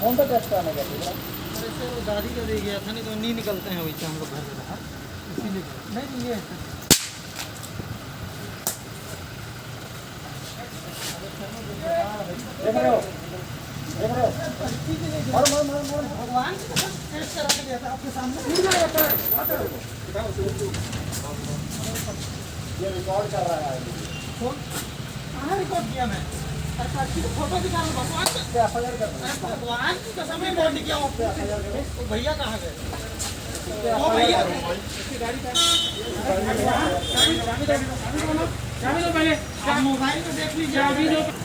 कौन सा टेस्ट कराने गए थे? वैसे वो दादी का दे गया था, नहीं तो नहीं निकलते हैं वैसे हम लोग घर में रहा, इसीलिए नहीं ये देख रहे हो भगवान की कसम टेस्ट करा के गया था आपके सामने। ये रिकॉर्ड कर रहा है। कहाँ रिकॉर्ड किया मैं? फोटो दिखा रहा हूँ भगवान का। एफआईआर कर भगवान की कसम रिकॉर्ड किया हूँ। तो भैया कहाँ गए? वो भैया आप मोबाइल में देख लीजिए।